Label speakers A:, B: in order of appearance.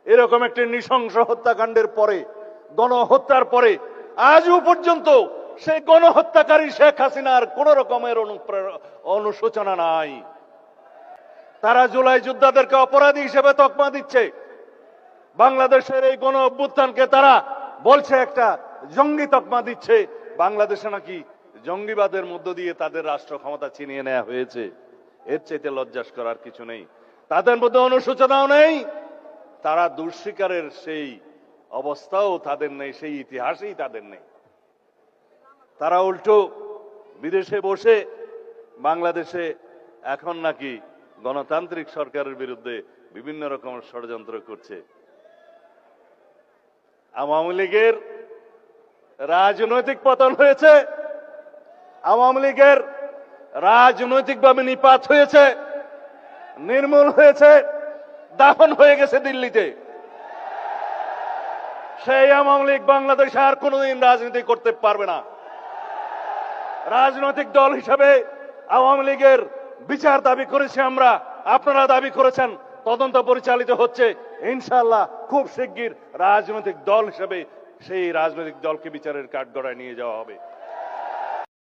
A: এরকম একটি নৃশংস হত্যাকাণ্ডের পরে, গণহত্যার পরে আজও পর্যন্ত সেই গণহত্যাকারী শেখ হাসিনার কোন রকমের অনুশোচনা নাই। তারা জুলাই যোদ্ধাদেরকে অপরাধী হিসেবে তকমা দিচ্ছে। বাংলাদেশের এই গণ অভ্যুত্থানকে তারা বলছে একটা জঙ্গি তকমা দিচ্ছে। বাংলাদেশে নাকি জঙ্গিবাদের মধ্য দিয়ে তাদের রাষ্ট্র ক্ষমতা ছিনিয়ে নেওয়া হয়েছে। এর চাইতে লজ্জাস করার কিছু নেই। তাদের মধ্যে অনুশোচনাও নেই, তারা দুঃস্বীকারের সেই অবস্থাও তাদের নেই, সেই ইতিহাসেই তাদের নেই। তারা উল্টো বিদেশে বসে বাংলাদেশে এখন নাকি গণতান্ত্রিক সরকারের বিরুদ্ধে বিভিন্ন রকম ষড়যন্ত্র করছে। আওয়ামী লীগের রাজনৈতিক পতন হয়েছে, আওয়ামী লীগের রাজনৈতিকভাবে নিপাত হয়েছে, নির্মূল হয়েছে, দাফন হয়ে গেছে দিল্লিতে। সেই আওয়ামী লীগ বাংলাদেশে আর কোনোদিন রাজনীতি করতে পারবে না। রাজনৈতিক দল হিসেবে আওয়ামী লীগের বিচার দাবি করেছি আমরা, আপনারা দাবি করেছেন, তদন্ত পরিচালিত হচ্ছে। ইনশাআল্লাহ খুব শিগগির রাজনৈতিক দল হিসেবে সেই রাজনৈতিক দলকে বিচারের কাঠগড়ায় নিয়ে যাওয়া হবে।